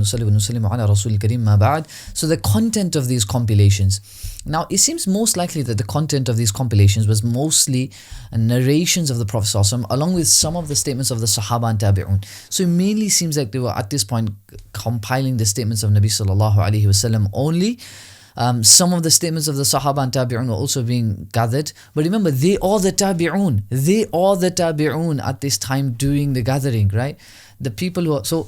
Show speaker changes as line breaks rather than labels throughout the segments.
nusalli wa nusallimu ala Rasulil Kareem ma ba'd. So the content of these compilations. Now, it seems most likely that the content of these compilations was mostly narrations of the Prophet ﷺ, along with some of the statements of the Sahaba and Tabi'un. So it mainly seems like they were at this point compiling the statements of Nabi sallallahu alaihi wasallam only. Some of the statements of the Sahaba and Tabi'un were also being gathered. But remember, they are the Tabi'un. They are the Tabi'un at this time doing the gathering, right? The people who are... So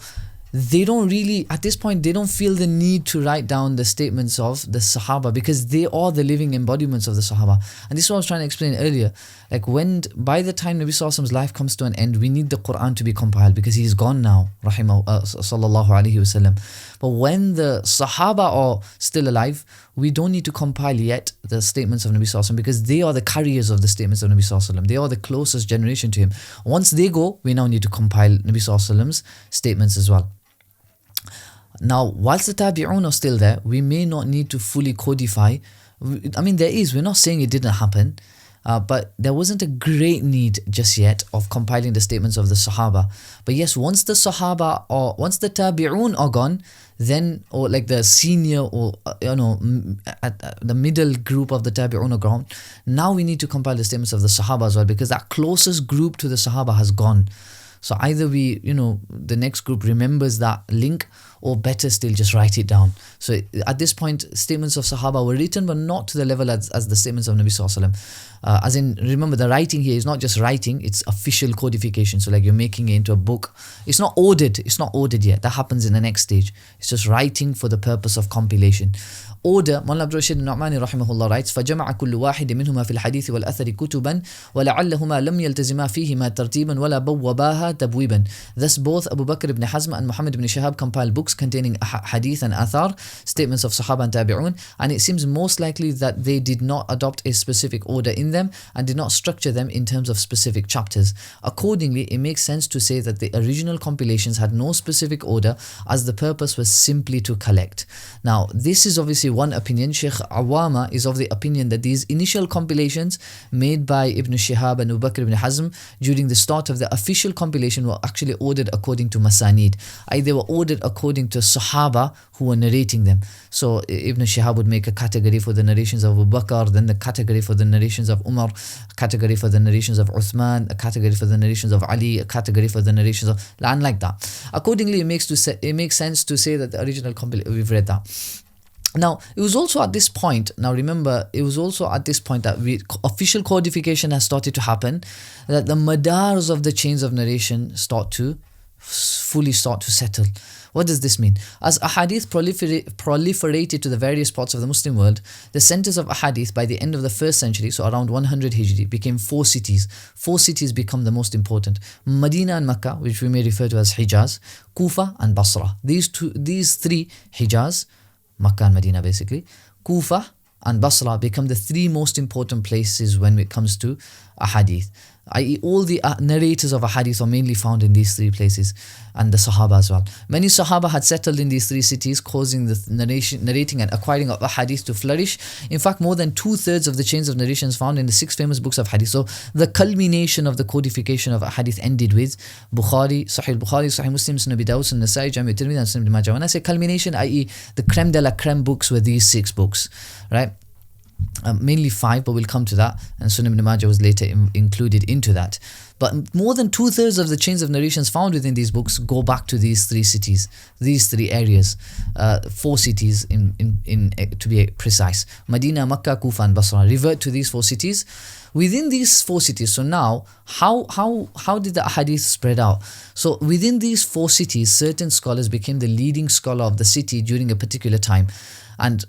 they don't really, at this point, they don't feel the need to write down the statements of the Sahaba because they are the living embodiments of the Sahaba. And this is what I was trying to explain earlier. Like by the time Nabi Sallallahu Alaihi Wasallam's life comes to an end, we need the Quran to be compiled because he's gone now, sallallahu alaihi wasallam. But when the Sahaba are still alive, we don't need to compile yet the statements of Nabi Sallallahu Alaihi Wasallam because they are the carriers of the statements of Nabi Sallallahu Alaihi Wasallam. They are the closest generation to him. Once they go, we now need to compile Nabi Sallallahu Alaihi Wasallam's statements as well. Now, whilst the Tabi'un are still there, we may not need to fully codify. I mean, we're not saying it didn't happen, but there wasn't a great need just yet of compiling the statements of the Sahaba. But yes, once the Tabi'un are gone, then, or like the senior or, the middle group of the Tabi'un are gone, now we need to compile the statements of the Sahaba as well because that closest group to the Sahaba has gone. So either the next group remembers that link, or better still, just write it down. So at this point, statements of Sahaba were written, but not to the level as the statements of Nabi Sallallahu Alaihi Wasallam. As in, remember, the writing here is not just writing, it's official codification. So like you're making it into a book. It's not ordered yet. That happens in the next stage. It's just writing for the purpose of compilation. Order, Mawlana Abdul Rashid al-Nu'mani rahimahullah writes, فَجَمَعَ كُلُّ وَاحِدٍ مِنْهُمَا فِي الْحَدِيثِ وَالْأَثَرِ كُتُبًا وَلَعَلَّهُمَا لَمْ يَلْتَزِمَا فِيهِمَا تَرْتِيبًا وَلَا بَوَّبَاهَا تَبْوِيبًا. Thus both Abu Bakr ibn Hazm and Muhammad ibn Shihab compiled books containing hadith and athar, statements of Sahaba and Tabi'un, and it seems most likely that they did not adopt a specific order in them and did not structure them in terms of specific chapters. Accordingly, it makes sense to say that the original compilations had no specific order, as the purpose was simply to collect. Now, this is obviously one opinion. Sheikh Awama is of the opinion that these initial compilations made by Ibn Shihab and Abu Bakr ibn Hazm during the start of the official compilation were actually ordered according to Masanid. They were ordered according to Sahaba who were narrating them. So Ibn Shihab would make a category for the narrations of Abu Bakr, then the category for the narrations of Umar, a category for the narrations of Uthman, a category for the narrations of Ali, a category for the narrations of... and like that. Accordingly, it makes sense to say that the original compilation, we've read that. Now, it was also at this point, that official codification has started to happen, that the madars of the chains of narration fully start to settle. What does this mean? As ahadith proliferated to the various parts of the Muslim world, the centers of ahadith by the end of the 1st century, so around 100 Hijri, became 4 cities. 4 cities become the most important: Medina and Mecca, which we may refer to as Hijaz, Kufa and Basra. These three, Hijaz, Makkah and Medina basically, Kufa and Basra, become the 3 most important places when it comes to ahadith. I.e., all the narrators of ahadith are mainly found in these 3 places, and the Sahaba as well. Many Sahaba had settled in these 3 cities, causing the narrating and acquiring of ahadith to flourish. In fact, more than 2/3 of the chains of narrations found in the 6 famous books of hadith. So the culmination of the codification of ahadith ended with Bukhari, Sahih Bukhari, Sahih Muslim, Sunan Abi Dawud, Sunan Nasa'i, Jami' Tirmidhi, and Sunan Ibn Majah. When I say culmination, i.e., the creme de la creme books were these 6 books, right? Mainly 5, but we'll come to that, and Sunan Ibn Majah was later included into that. But more than 2/3 of the chains of narrations found within these books go back to these 3 cities, these 3 areas, 4 cities in to be precise: Medina, Makkah, Kufa, and Basra. Revert to these 4 cities. Within these 4 cities, so now how did the ahadith spread out? So within these 4 cities, certain scholars became the leading scholar of the city during a particular time, and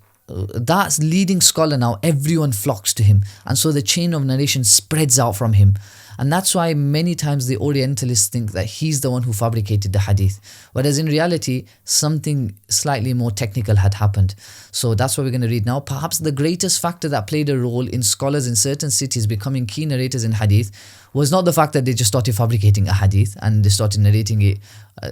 that leading scholar, now everyone flocks to him, and so the chain of narration spreads out from him. And that's why many times the Orientalists think that he's the one who fabricated the hadith, whereas in reality something slightly more technical had happened. So that's what we're going to read now. Perhaps the greatest factor that played a role in scholars in certain cities becoming key narrators in hadith was not the fact that they just started fabricating a hadith and they started narrating it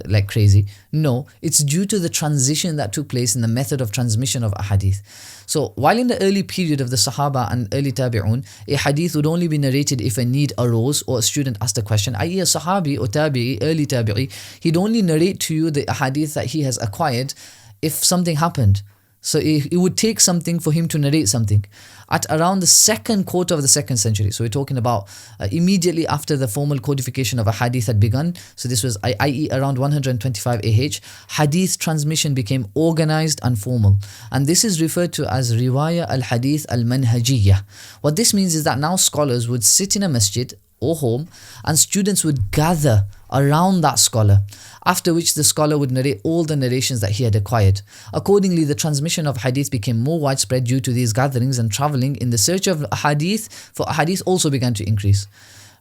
like crazy. No, it's due to the transition that took place in the method of transmission of a hadith. So while in the early period of the Sahaba and early Tabi'un, a hadith would only be narrated if a need arose or a student asked a question, i.e. a Sahabi or Tabi'i, early Tabi'i, he'd only narrate to you the hadith that he has acquired if something happened. So it would take something for him to narrate something. At around the second quarter of the 2nd century, so we're talking about immediately after the formal codification of a hadith had begun, so this was i.e. around 125 AH, hadith transmission became organized and formal. And this is referred to as riwaya al-hadith al-manhajiyya. What this means is that now scholars would sit in a masjid or home and students would gather around that scholar, after which the scholar would narrate all the narrations that he had acquired. Accordingly, the transmission of hadith became more widespread due to these gatherings, and traveling in the search of hadith for hadith also began to increase.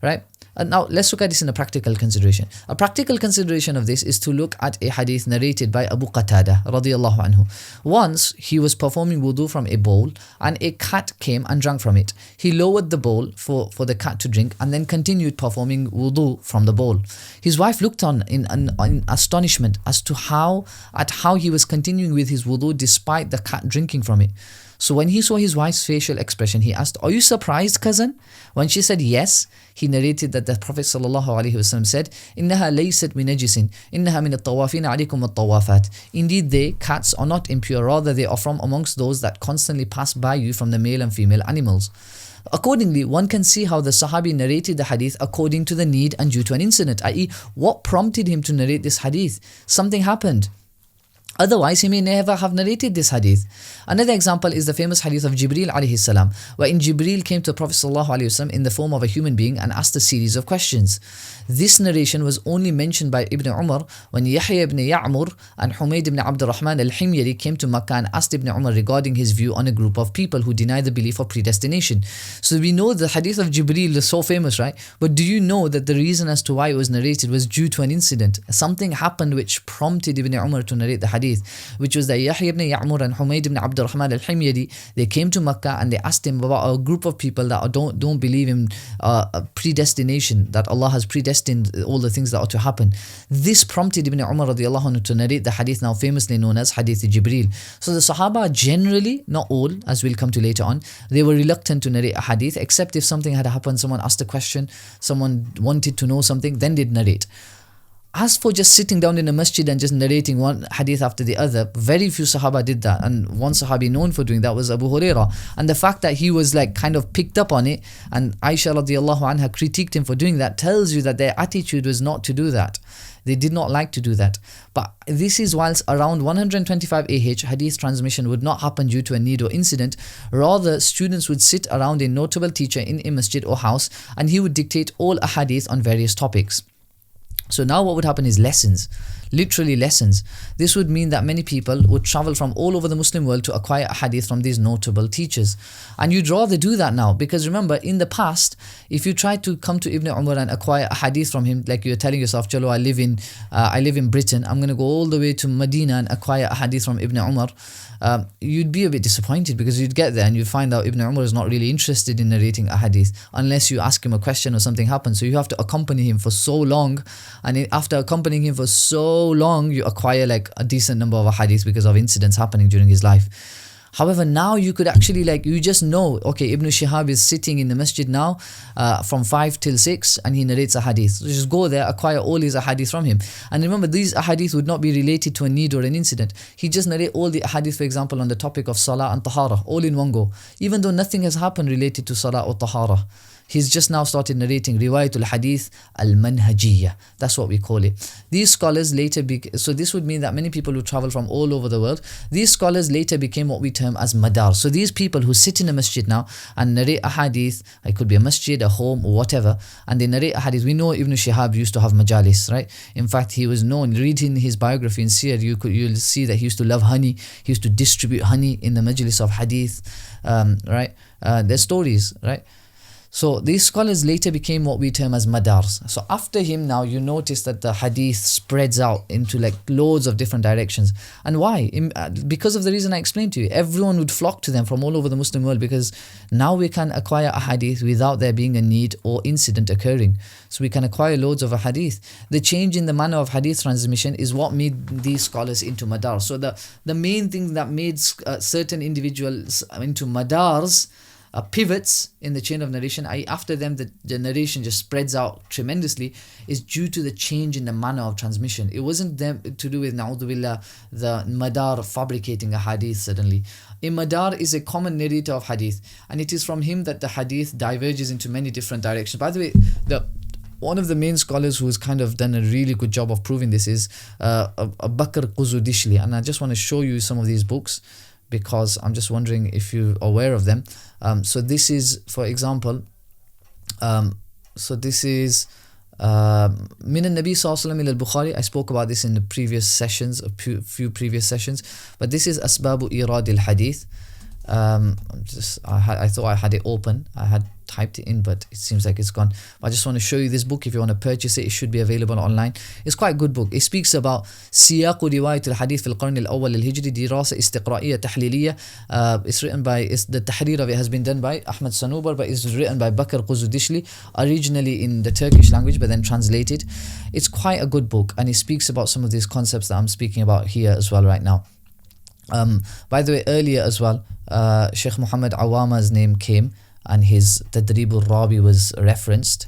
Right? And now let's look at this in a practical consideration. A practical consideration of this is to look at a hadith narrated by Abu Qatada radiyallahu anhu. Once he was performing wudu from a bowl and a cat came and drank from it. He lowered the bowl for the cat to drink and then continued performing wudu from the bowl. His wife looked on in astonishment as to how he was continuing with his wudu despite the cat drinking from it. So when he saw his wife's facial expression, he asked, "Are you surprised, cousin?" When she said yes, he narrated that the Prophet ﷺ said, "Innaha laysat min najisin, innaha min at-tawafin alaykum at-tawafat." Indeed, they, cats, are not impure, rather they are from amongst those that constantly pass by you from the male and female animals. Accordingly, one can see how the Sahabi narrated the hadith according to the need and due to an incident, i.e. what prompted him to narrate this hadith. Something happened. Otherwise, he may never have narrated this hadith. Another example is the famous hadith of Jibreel alayhi salam, wherein Jibreel came to the Prophet sallallahu alayhi wasallam in the form of a human being and asked a series of questions. This narration was only mentioned by Ibn Umar when Yahya ibn Ya'mur and Humayd ibn Abd al-Rahman al-Himyari came to Makkah and asked Ibn Umar regarding his view on a group of people who deny the belief of predestination. So we know the hadith of Jibreel is so famous, right? But do you know that the reason as to why it was narrated was due to an incident? Something happened which prompted Ibn Umar to narrate the hadith, which was that Yahya ibn Ya'mur and Humayd ibn Abd al-Rahman al-Himyari, they came to Makkah and they asked him about a group of people that don't believe in predestination, that Allah has predestined all the things that are to happen. This prompted Ibn Umar radiallahu anhu to narrate the hadith now famously known as Hadith Jibreel. So the Sahaba generally, not all, as we'll come to later on, they were reluctant to narrate a hadith, except if something had happened, someone asked a question, someone wanted to know something, then they'd narrate. As for just sitting down in a masjid and just narrating one hadith after the other, very few Sahaba did that. And one Sahabi known for doing that was Abu Hurairah. And the fact that he was like kind of picked up on it and Aisha radiallahu anha critiqued him for doing that tells you that their attitude was not to do that. They did not like to do that. But this is whilst around 125 AH, hadith transmission would not happen due to a need or incident. Rather, students would sit around a notable teacher in a masjid or house and he would dictate all a hadith on various topics. So now what would happen is lessons, literally lessons. This would mean that many people would travel from all over the Muslim world to acquire a hadith from these notable teachers. And you'd rather do that now, because remember, in the past, if you tried to come to Ibn Umar and acquire a hadith from him, like you're telling yourself, Chalo, I live in Britain, I'm going to go all the way to Medina and acquire a hadith from Ibn Umar, you'd be a bit disappointed, because you'd get there and you'd find out Ibn Umar is not really interested in narrating a hadith unless you ask him a question or something happens. So you have to accompany him for so long, and after accompanying him for so long, you acquire like a decent number of hadiths because of incidents happening during his life. However, now you could actually you just know, okay, Ibn Shihab is sitting in the masjid now from 5 till 6 and he narrates a hadith. So just go there, acquire all his hadith from him. And remember, these hadith would not be related to a need or an incident. He just narrate all the hadith, for example, on the topic of salah and tahara, all in one go. Even though nothing has happened related to salah or tahara. He's just now started narrating Riwayatul Hadith Al-Manhajiyya. That's what we call it. These scholars later so this would mean that many people who travel from all over the world, these scholars later became what we term as madar. So these people who sit in a masjid now and narrate a hadith, it could be a masjid, a home or whatever, and they narrate a hadith. We know Ibn Shihab used to have majalis, right? In fact, he was known, reading his biography in Siyar, you'll see that he used to love honey. He used to distribute honey in the majlis of hadith, right? There's stories, right? So these scholars later became what we term as madars. So after him now, you notice that the hadith spreads out into like loads of different directions. And why? Because of the reason I explained to you. Everyone would flock to them from all over the Muslim world, because now we can acquire a hadith without there being a need or incident occurring. So we can acquire loads of a hadith. The change in the manner of hadith transmission is what made these scholars into madars. So the main thing that made certain individuals into madars, pivots in the chain of narration, after them the narration just spreads out tremendously, is due to the change in the manner of transmission. It wasn't them to do with, na'udhu billah, the madar fabricating a hadith suddenly. A madar is a common narrator of hadith, and it is from him that the hadith diverges into many different directions. By the way, one of the main scholars who has kind of done a really good job of proving this is Bakr Quzudishli, and I just want to show you some of these books because I'm just wondering if you're aware of them. So this is, for example, this is Min al-Nabi sallallahu alaihi al-Bukhari. I spoke about this in the previous sessions, a few previous sessions, but this is Asbabu Irad al-Hadith. I thought I had it open. I had typed it in, but it seems like it's gone. I just want to show you this book. If you want to purchase it, it should be available online. It's quite a good book. It speaks about سياق رواية الحديث في القرن الأول الهجري دراسة استقرائية تحليلية. It's written by, the tahrir of it has been done by Ahmad Sanubar, but it's written by Bakr Quzudishli, originally in the Turkish language, but then translated. It's quite a good book, and it speaks about some of these concepts that I'm speaking about here as well right now. By the way, earlier as well, Sheikh Muhammad Awama's name came, and his Tadrib al-Rawi was referenced,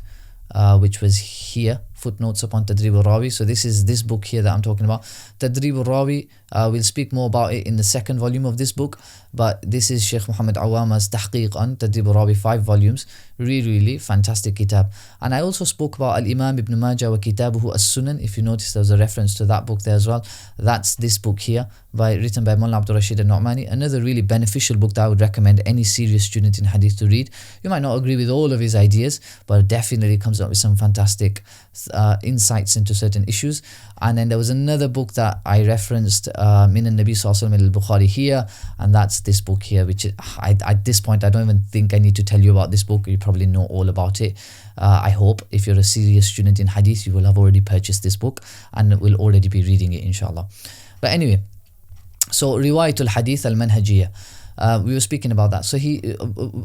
which was here, footnotes upon Tadrib al-Rawi. So this is this book here that I'm talking about. Tadrib al-Rawi, we'll speak more about it in the second volume of this book, but this is Sheikh Muhammad Awama's Tahqiq on Tadrib al-Rawi, 5 volumes. Really fantastic kitab. And I also spoke about Al-Imam Ibn Majah wa Kitabuhu As-Sunan. If you notice, there was a reference to that book there as well. That's this book here, written by Mullah Abdul Rashid al-Nu'mani. Another really beneficial book that I would recommend any serious student in hadith to read. You might not agree with all of his ideas, but definitely comes up with some fantastic insights into certain issues. And then there was another book that I referenced, Min al-Nabi sallallahu alaihi al-Bukhari here, and that's this book here, which at this point I don't even think I need to tell you about this book. You probably know all about it. I hope if you're a serious student in hadith, you will have already purchased this book and will already be reading it, inshallah. But anyway, so Riwayatul Hadith al-Manhajiyya. We were speaking about that. So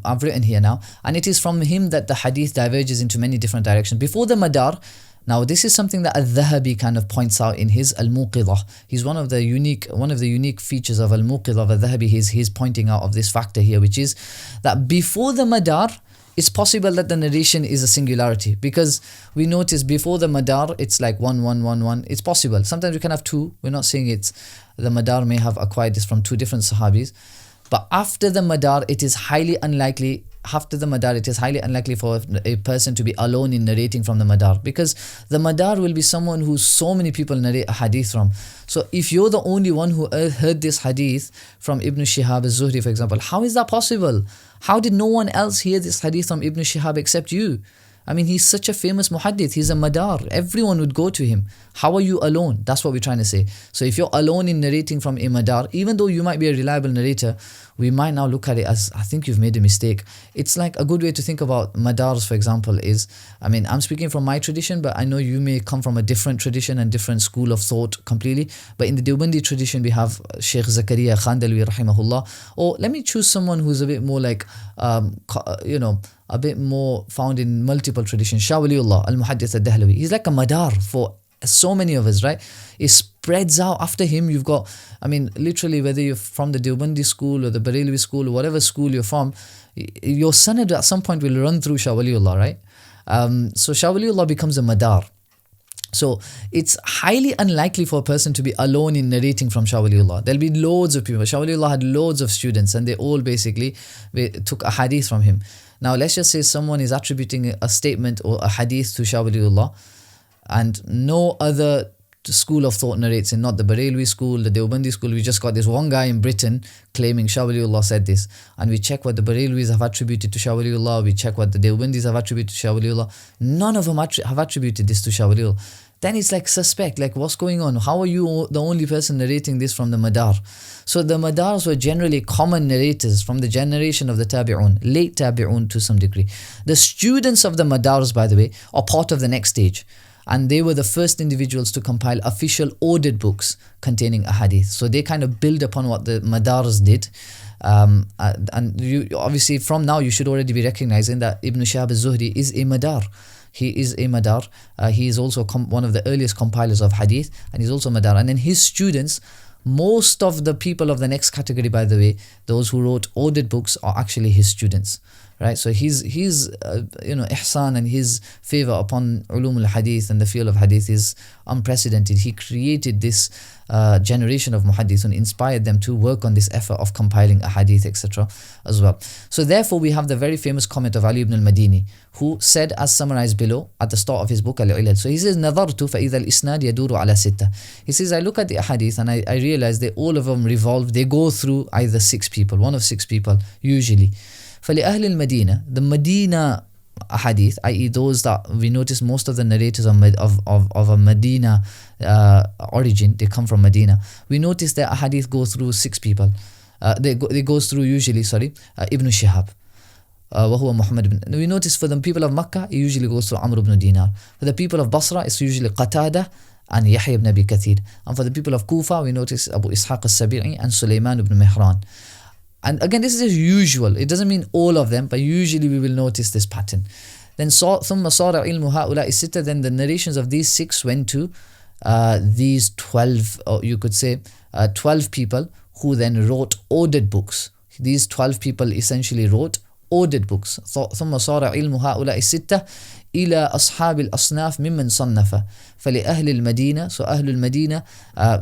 I've written here now, and it is from him that the hadith diverges into many different directions. Before the madar, now this is something that Al-Dhahabi kind of points out in his Al-Muqidah. He's one of the unique features of Al-Muqidah of Al-Dhahabi. He's pointing out of this factor here, which is that before the madar, it's possible that the narration is a singularity, because we notice before the madar, it's like 1, 1, 1, 1. It's possible. Sometimes we can have 2. We're not saying the madar may have acquired this from 2 different sahabis. But after the madar, it is highly unlikely. After the madar, it is highly unlikely for a person to be alone in narrating from the madar, because the madar will be someone who so many people narrate a hadith from. So if you're the only one who heard this hadith from Ibn Shihab az-Zuhri, for example, how is that possible? How did no one else hear this hadith from Ibn Shihab except you? I mean, he's such a famous muhaddith, he's a madar, everyone would go to him. How are you alone? That's what we're trying to say. So if you're alone in narrating from a madar, even though you might be a reliable narrator, we might now look at it as, I think you've made a mistake. It's like a good way to think about madars, for example, is, I mean, I'm speaking from my tradition, but I know you may come from a different tradition and different school of thought completely. But in the Deobandi tradition, we have Sheikh Zakaria Khandalwi rahimahullah. Or let me choose someone who's a bit more like, a bit more found in multiple traditions. Shah Waliullah al-Muhaddith al-Dahlawi. He's like a madar for so many of us, right? It spreads out. After him, you've got, I mean, literally, whether you're from the Deobandi school or the Barelvi school or whatever school you're from, your sanad at some point will run through Shah Waliullah, right? So Shah Waliullah becomes a madar. So it's highly unlikely for a person to be alone in narrating from Shah Waliullah. There'll be loads of people. Shah Waliullah had loads of students, and they all basically took a hadith from him. Now let's just say someone is attributing a statement or a hadith to Shah Waliullah, and no other school of thought narrates it, not the Barelvi school, the Deobandi school. We just got this one guy in Britain claiming Shah Waliullah said this, and we check what the Barelvis have attributed to Shah Waliullah, we check what the Deobandis have attributed to Shah Waliullah. None of them have attributed this to Shah Waliullah. then it's like suspect, like what's going on? How are you the only person narrating this from the Madar? So the Madars were generally common narrators from the generation of the Tabi'un, late Tabi'un to some degree. The students of the Madars, by the way, are part of the next stage. And they were the first individuals to compile official ordered books containing ahadith. So they kind of build upon what the Madars did. And you obviously from now you should already be recognizing that Ibn Shihab al-Zuhri is a Madar. He is a Madar. He is also one of the earliest compilers of hadith, and he's also Madar. And then his students, most of the people of the next category, by the way, those who wrote ordered books, are actually his students. Right, so his ihsan and his favor upon ulum al-hadith and the field of hadith is unprecedented. He created this generation of muhaddithun, inspired them to work on this effort of compiling a hadith, etc. as well. So therefore we have the very famous comment of Ali ibn al-Madini, who said, as summarized below at the start of his book Al-Ilal. So he says, نظرت فإذا الإسناد يدور على ستة. He says, I look at the hadith and I realize that all of them revolve, they go through either six people, one of six people usually. فلأهل المدينة, the Medina hadith, i.e. those that we notice most of the narrators of a Medina origin, they come from Medina. We notice that a hadith go through six people. They goes through usually, Ibn Shihab. وهو محمد بن. We notice for the people of Makkah, it usually goes through Amr ibn Dinar. For the people of Basra, it's usually Qatada and Yahya ibn Abi Kathir. And for the people of Kufa, we notice Abu Ishaq al-Sabi'i and Sulaiman ibn Mihran. And again, this is usual. It doesn't mean all of them, but usually we will notice this pattern. Then ثم صار علم هؤلاء الستة. Then the narrations of these six went to these 12, or you could say 12 people who then wrote ordered books. These 12 people essentially wrote ordered books. ثم صار علم هؤلاء الستة إلى أصحاب الأصناف ممن صنف فلأهل المدينة. So أهل المدينة,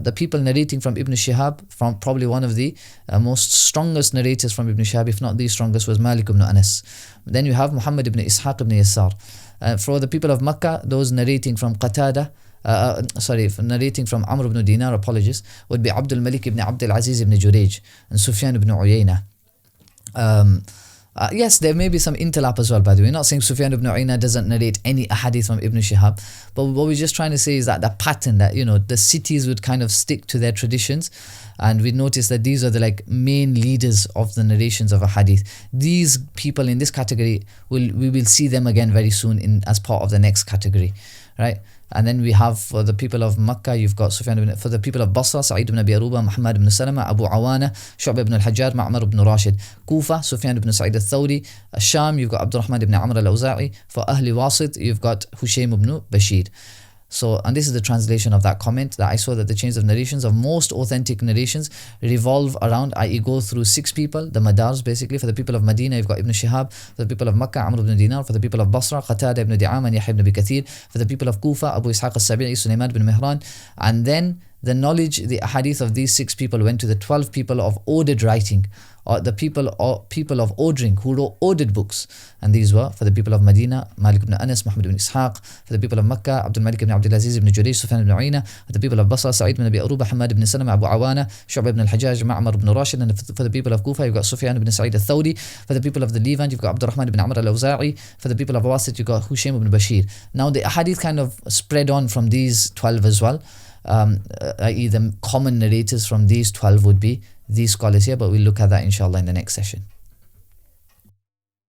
the people narrating from Ibn Shihab, from probably one of the most strongest narrators from Ibn Shihab, if not the strongest, was Malik ibn Anas. Then you have Muhammad ibn Ishaq ibn Yasar. For the people of Makkah, those narrating from Qatada, narrating from Amr ibn Dinar, apologies, would be Abdul Malik ibn Abdul Aziz ibn Jurayj and Sufyan ibn Uyayna. Yes, there may be some interlap as well, by the way. We're not saying Sufyan ibn Uyayna doesn't narrate any ahadith from Ibn Shihab, but what we're just trying to say is that the pattern that, the cities would kind of stick to their traditions, and we notice that these are the main leaders of the narrations of a hadith. These people in this category, we will see them again very soon as part of the next category, right? And then we have, for the people of Makkah, you've got Sufyan ibn, for the people of Basra, Sa'id ibn Abi Aruba, Muhammad ibn Salama, Abu Awana, Shu'bah ibn al-Hajjaj, Ma'mar ibn Rashid. Kufa, Sufyan ibn Sa'id al-Thawri. Sham, you've got Abdurrahman ibn Amr al-Awza'i. For Ahli Wasit, you've got Hushaym ibn Bashir. So, and this is the translation of that comment, that I saw that the chains of narrations of most authentic narrations revolve around, i.e. go through six people, the Madars basically. For the people of Medina, you've got Ibn Shihab. For the people of Makkah, Amr ibn Dinar. For the people of Basra, Qatada ibn Di'am and Yahya ibn Abi Kathir. For the people of Kufa, Abu Ishaq al-Sabi'i, Sulaiman ibn Mihran. And then the knowledge, the hadith of these six people went to the 12 people of ordered writing, or the people of ordering, who wrote ordered books. And these were, for the people of Medina, Malik ibn Anas, Muhammad ibn Ishaq. For the people of Makkah, Abdul Malik ibn Abdul Aziz ibn Jurayj, Sufyan ibn Uyayna. For the people of Basra, Sa'id ibn Abi Aruba, Hamad ibn Salama, Abu Awana, Shu'bah ibn al-Hajjaj, Ma'mar ibn Rashid. And for the people of Kufa, you've got Sufyan ibn Sa'id al-Thawri. For the people of the Levant, you've got Abdurrahman ibn Amr al-Awza'i. For the people of Wasit, you've got Hushaym ibn Bashir. Now the hadith kind of spread on from these 12 as well. I.e. the common narrators from these 12 would be these scholars here, but we'll look at that inshallah in the next session.